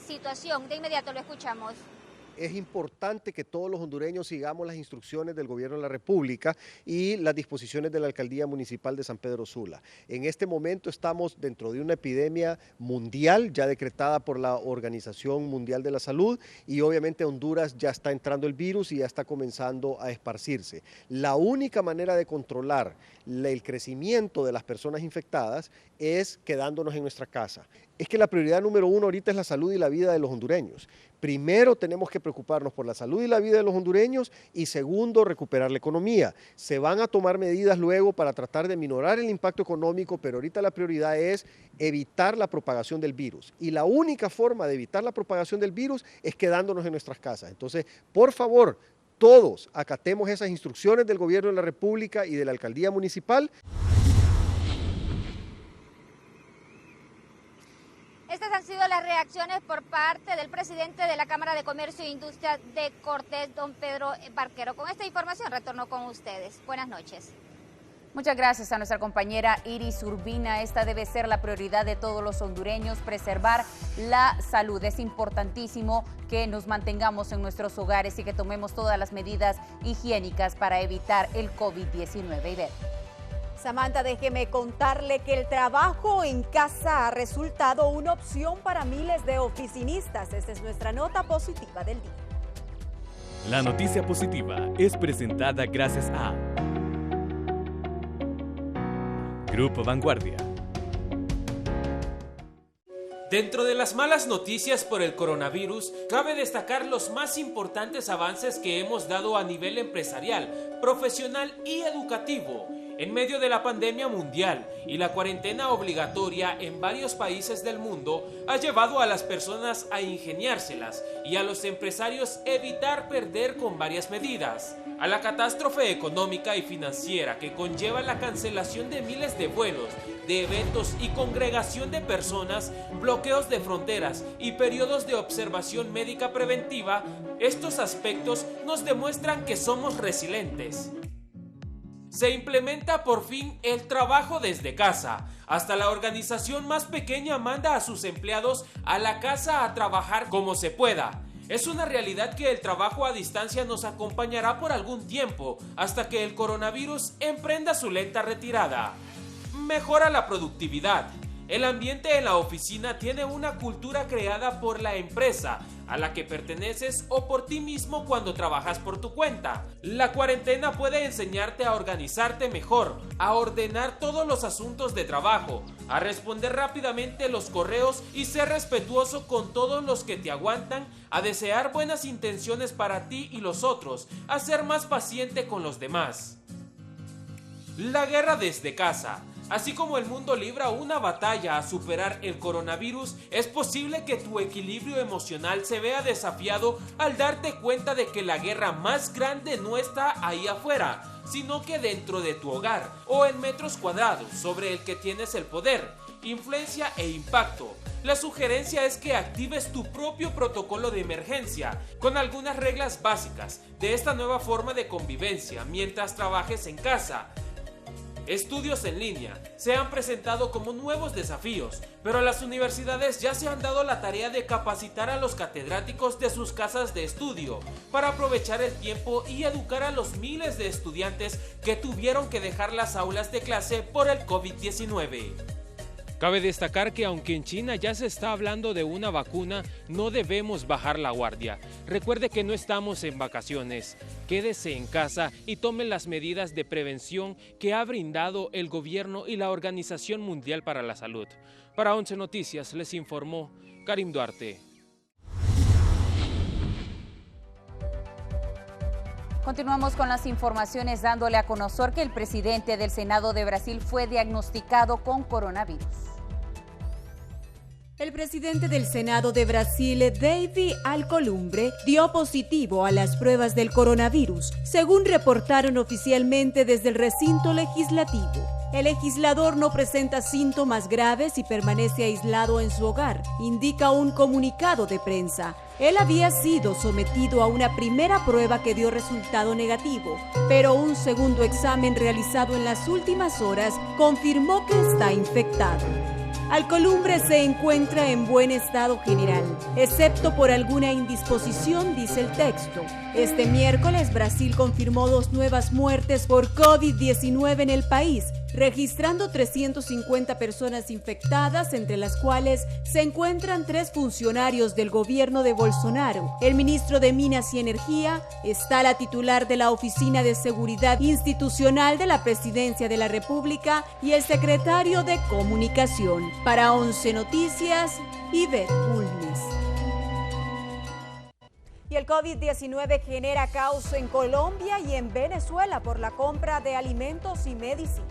situación. De inmediato lo escuchamos. Es importante que todos los hondureños sigamos las instrucciones del gobierno de la República y las disposiciones de la Alcaldía Municipal de San Pedro Sula. En este momento estamos dentro de una epidemia mundial ya decretada por la Organización Mundial de la Salud, y obviamente Honduras ya está entrando el virus y ya está comenzando a esparcirse. La única manera de controlar el crecimiento de las personas infectadas es quedándonos en nuestra casa. Es que la prioridad número uno ahorita es la salud y la vida de los hondureños. Primero tenemos que preocuparnos por la salud y la vida de los hondureños, y segundo, recuperar la economía. Se van a tomar medidas luego para tratar de minorar el impacto económico, pero ahorita la prioridad es evitar la propagación del virus. Y la única forma de evitar la propagación del virus es quedándonos en nuestras casas. Entonces, por favor, todos acatemos esas instrucciones del gobierno de la República y de la Alcaldía Municipal. Estas han sido las reacciones por parte del presidente de la Cámara de Comercio e Industria de Cortés, don Pedro Barquero. Con esta información retorno con ustedes. Buenas noches. Muchas gracias a nuestra compañera Iris Urbina. Esta debe ser la prioridad de todos los hondureños, preservar la salud. Es importantísimo que nos mantengamos en nuestros hogares y que tomemos todas las medidas higiénicas para evitar el COVID-19. Y ver. Samantha, déjeme contarle que el trabajo en casa ha resultado una opción para miles de oficinistas. Esta es nuestra nota positiva del día. La noticia positiva es presentada gracias a Grupo Vanguardia. Dentro de las malas noticias por el coronavirus, cabe destacar los más importantes avances que hemos dado a nivel empresarial, profesional y educativo. En medio de la pandemia mundial y la cuarentena obligatoria en varios países del mundo, ha llevado a las personas a ingeniárselas y a los empresarios evitar perder con varias medidas. A la catástrofe económica y financiera que conlleva la cancelación de miles de vuelos, de eventos y congregación de personas, bloqueos de fronteras y periodos de observación médica preventiva, estos aspectos nos demuestran que somos resilientes. Se implementa por fin el trabajo desde casa. Hasta la organización más pequeña manda a sus empleados a la casa a trabajar como se pueda. Es una realidad que el trabajo a distancia nos acompañará por algún tiempo, hasta que el coronavirus emprenda su lenta retirada. Mejora la productividad. El ambiente en la oficina tiene una cultura creada por la empresa a la que perteneces o por ti mismo cuando trabajas por tu cuenta. La cuarentena puede enseñarte a organizarte mejor, a ordenar todos los asuntos de trabajo, a responder rápidamente los correos y ser respetuoso con todos los que te aguantan, a desear buenas intenciones para ti y los otros, a ser más paciente con los demás. La guerra desde casa. Así como el mundo libra una batalla a superar el coronavirus, es posible que tu equilibrio emocional se vea desafiado al darte cuenta de que la guerra más grande no está ahí afuera, sino que dentro de tu hogar o en metros cuadrados sobre el que tienes el poder, influencia e impacto. La sugerencia es que actives tu propio protocolo de emergencia con algunas reglas básicas de esta nueva forma de convivencia mientras trabajes en casa. Estudios en línea se han presentado como nuevos desafíos, pero las universidades ya se han dado la tarea de capacitar a los catedráticos de sus casas de estudio para aprovechar el tiempo y educar a los miles de estudiantes que tuvieron que dejar las aulas de clase por el COVID-19. Cabe destacar que aunque en China ya se está hablando de una vacuna, no debemos bajar la guardia. Recuerde que no estamos en vacaciones. Quédese en casa y tome las medidas de prevención que ha brindado el gobierno y la Organización Mundial para la Salud. Para 11 Noticias les informó Karim Duarte. Continuamos con las informaciones dándole a conocer que el presidente del Senado de Brasil fue diagnosticado con coronavirus. El presidente del Senado de Brasil, David Alcolumbre, dio positivo a las pruebas del coronavirus, según reportaron oficialmente desde el recinto legislativo. El legislador no presenta síntomas graves y permanece aislado en su hogar, indica un comunicado de prensa. Él había sido sometido a una primera prueba que dio resultado negativo, pero un segundo examen realizado en las últimas horas confirmó que está infectado. Alcolumbre se encuentra en buen estado general, excepto por alguna indisposición, dice el texto. Este miércoles, Brasil confirmó 2 nuevas muertes por COVID-19 en el país, registrando 350 personas infectadas, entre las cuales se encuentran 3 funcionarios del gobierno de Bolsonaro. El ministro de Minas y Energía está la titular de la Oficina de Seguridad Institucional de la Presidencia de la República y el secretario de Comunicación. Para 11 Noticias, Iber Bulnes. Y el COVID-19 genera caos en Colombia y en Venezuela por la compra de alimentos y medicinas.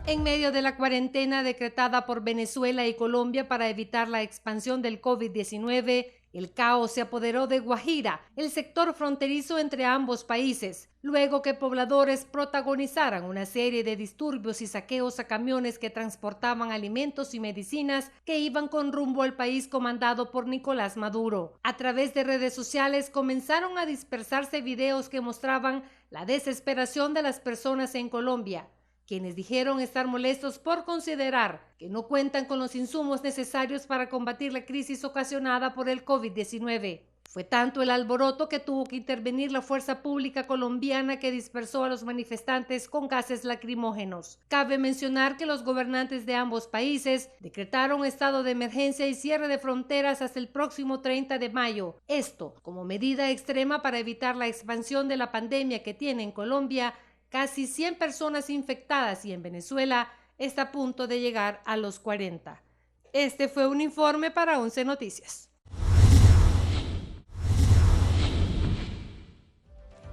En medio de la cuarentena decretada por Venezuela y Colombia para evitar la expansión del COVID-19, el caos se apoderó de Guajira, el sector fronterizo entre ambos países, luego que pobladores protagonizaran una serie de disturbios y saqueos a camiones que transportaban alimentos y medicinas que iban con rumbo al país comandado por Nicolás Maduro. A través de redes sociales comenzaron a dispersarse videos que mostraban la desesperación de las personas en Colombia, quienes dijeron estar molestos por considerar que no cuentan con los insumos necesarios para combatir la crisis ocasionada por el COVID-19. Fue tanto el alboroto que tuvo que intervenir la fuerza pública colombiana que dispersó a los manifestantes con gases lacrimógenos. Cabe mencionar que los gobernantes de ambos países decretaron estado de emergencia y cierre de fronteras hasta el próximo 30 de mayo. Esto como medida extrema para evitar la expansión de la pandemia que tiene en Colombia casi 100 personas infectadas y en Venezuela está a punto de llegar a los 40. Este fue un informe para 11 Noticias.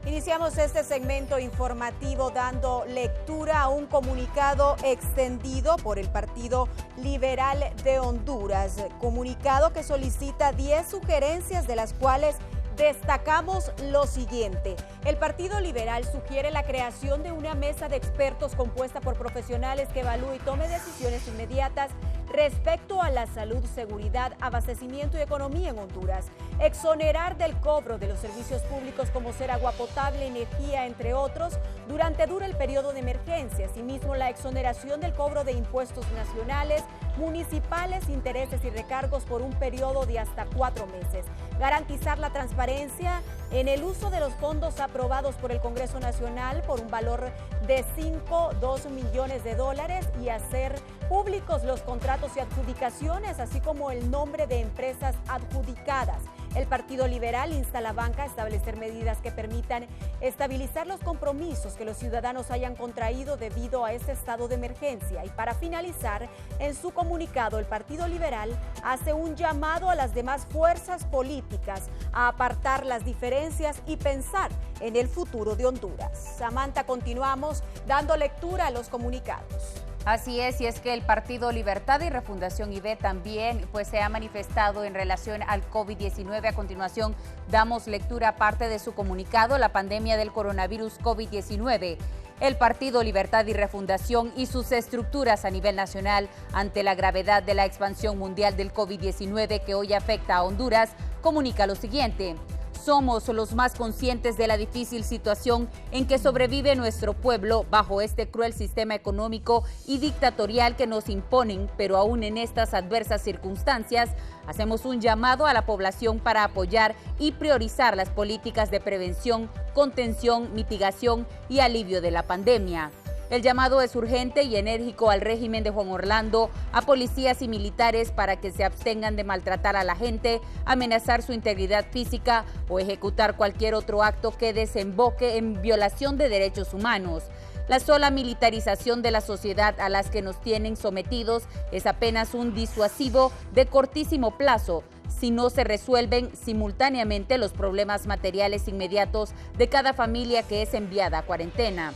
Iniciamos este segmento informativo dando lectura a un comunicado extendido por el Partido Liberal de Honduras, comunicado que solicita 10 sugerencias, de las cuales destacamos lo siguiente. El Partido Liberal sugiere la creación de una mesa de expertos compuesta por profesionales que evalúe y tome decisiones inmediatas respecto a la salud, seguridad, abastecimiento y economía en Honduras. exonerar del cobro de los servicios públicos como ser agua potable, energía, entre otros, durante dura el periodo de emergencia. Asimismo, la exoneración del cobro de impuestos nacionales, municipales, intereses y recargos por un periodo de hasta 4 meses. Garantizar la transparencia en el uso de los fondos aprobados por el Congreso Nacional por un valor de 2 millones de dólares y hacer públicos los contratos y adjudicaciones, así como el nombre de empresas adjudicadas. El Partido Liberal insta a la banca a establecer medidas que permitan estabilizar los compromisos que los ciudadanos hayan contraído debido a este estado de emergencia. Y para finalizar, en su comunicado, el Partido Liberal hace un llamado a las demás fuerzas políticas a apartar las diferencias y pensar en el futuro de Honduras. Samantha, continuamos dando lectura a los comunicados. Así es, y es que el Partido Libertad y Refundación IB también se ha manifestado en relación al COVID-19. A continuación, damos lectura a parte de su comunicado, la pandemia del coronavirus COVID-19. El Partido Libertad y Refundación y sus estructuras a nivel nacional ante la gravedad de la expansión mundial del COVID-19 que hoy afecta a Honduras, comunica lo siguiente. Somos los más conscientes de la difícil situación en que sobrevive nuestro pueblo bajo este cruel sistema económico y dictatorial que nos imponen, pero aún en estas adversas circunstancias, hacemos un llamado a la población para apoyar y priorizar las políticas de prevención, contención, mitigación y alivio de la pandemia. El llamado es urgente y enérgico al régimen de Juan Orlando, a policías y militares para que se abstengan de maltratar a la gente, amenazar su integridad física o ejecutar cualquier otro acto que desemboque en violación de derechos humanos. La sola militarización de la sociedad a las que nos tienen sometidos es apenas un disuasivo de cortísimo plazo, si no se resuelven simultáneamente los problemas materiales inmediatos de cada familia que es enviada a cuarentena.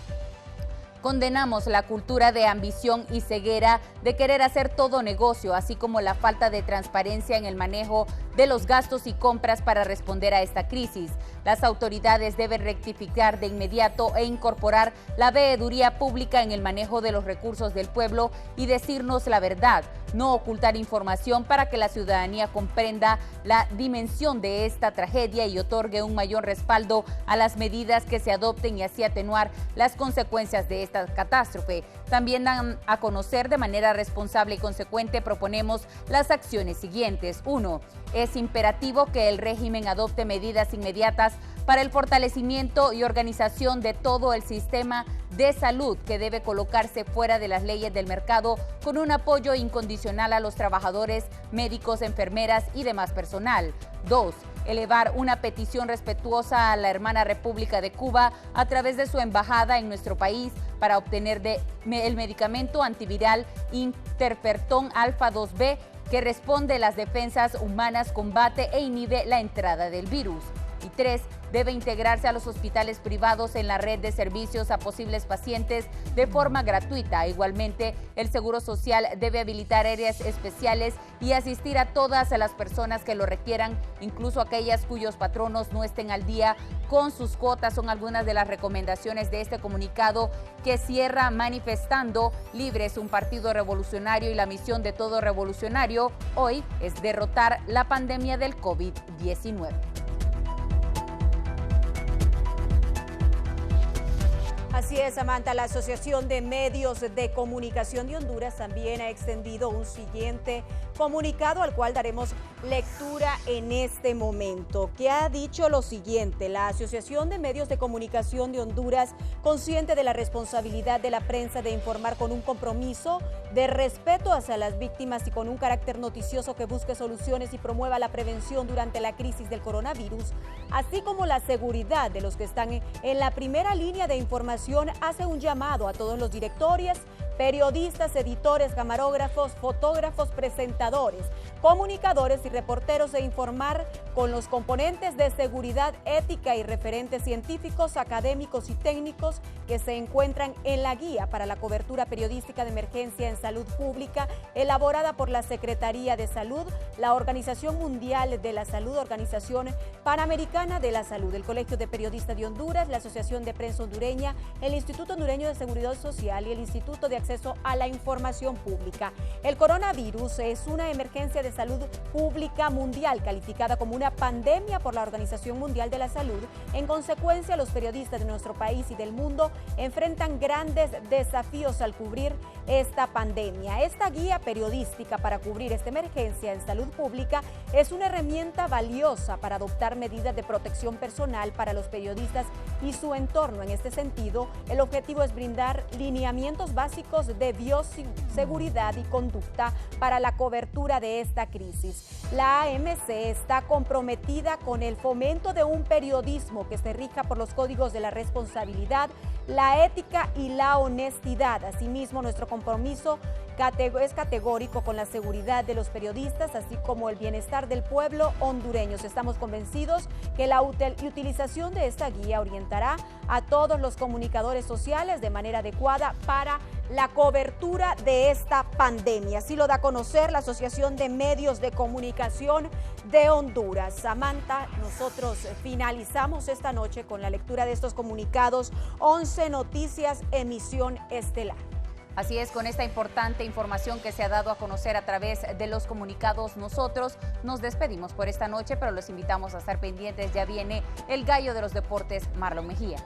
Condenamos la cultura de ambición y ceguera de querer hacer todo negocio, así como la falta de transparencia en el manejo de los gastos y compras para responder a esta crisis. Las autoridades deben rectificar de inmediato e incorporar la veeduría pública en el manejo de los recursos del pueblo y decirnos la verdad, no ocultar información para que la ciudadanía comprenda la dimensión de esta tragedia y otorgue un mayor respaldo a las medidas que se adopten y así atenuar las consecuencias de esta catástrofe. También dan a conocer de manera responsable y consecuente proponemos las acciones siguientes. 1. Es imperativo que el régimen adopte medidas inmediatas para el fortalecimiento y organización de todo el sistema de salud que debe colocarse fuera de las leyes del mercado con un apoyo incondicional a los trabajadores, médicos, enfermeras y demás personal. 2. Elevar una petición respetuosa a la hermana República de Cuba a través de su embajada en nuestro país para obtener el medicamento antiviral Interferón Alfa 2B que responde a las defensas humanas, combate e inhibe la entrada del virus. Y 3. Debe integrarse a los hospitales privados en la red de servicios a posibles pacientes de forma gratuita. Igualmente, el Seguro Social debe habilitar áreas especiales y asistir a todas las personas que lo requieran, incluso aquellas cuyos patronos no estén al día con sus cuotas. Son algunas de las recomendaciones de este comunicado que cierra manifestando: libre es un partido revolucionario y la misión de todo revolucionario hoy es derrotar la pandemia del COVID-19. Así es, Samantha. La Asociación de Medios de Comunicación de Honduras también ha extendido un siguiente comunicado al cual daremos lectura en este momento, que ha dicho lo siguiente: la Asociación de Medios de Comunicación de Honduras, consciente de la responsabilidad de la prensa de informar con un compromiso de respeto hacia las víctimas y con un carácter noticioso que busque soluciones y promueva la prevención durante la crisis del coronavirus, así como la seguridad de los que están en la primera línea de información, hace un llamado a todos los directores, periodistas, editores, camarógrafos, fotógrafos, presentadores, comunicadores y reporteros de informar con los componentes de seguridad, ética y referentes científicos, académicos y técnicos que se encuentran en la guía para la cobertura periodística de emergencia en salud pública elaborada por la Secretaría de Salud, la Organización Mundial de la Salud, Organización Panamericana de la Salud, el Colegio de Periodistas de Honduras, la Asociación de Prensa Hondureña, el Instituto Hondureño de Seguridad Social y el Instituto de Acceso a la Información Pública. El coronavirus es una emergencia de de salud pública mundial, calificada como una pandemia por la Organización Mundial de la Salud. En consecuencia, los periodistas de nuestro país y del mundo enfrentan grandes desafíos al cubrir esta pandemia. Esta guía periodística para cubrir esta emergencia en salud pública es una herramienta valiosa para adoptar medidas de protección personal para los periodistas y su entorno. En este sentido, el objetivo es brindar lineamientos básicos de bioseguridad y conducta para la cobertura de esta crisis. La AMC está comprometida con el fomento de un periodismo que se rija por los códigos de la responsabilidad, la ética y la honestidad. Asimismo, nuestro compromiso es categórico con la seguridad de los periodistas, así como el bienestar del pueblo hondureño. Estamos convencidos que la utilización de esta guía orientará a todos los comunicadores sociales de manera adecuada para la cobertura de esta pandemia. Así lo da a conocer la Asociación de Medios de Comunicación de Honduras. Samantha, nosotros finalizamos esta noche con la lectura de estos comunicados. 11 Noticias, emisión estelar. Así es, con esta importante información que se ha dado a conocer a través de los comunicados, nosotros nos despedimos por esta noche, pero los invitamos a estar pendientes. Ya viene el gallo de los deportes, Marlon Mejía.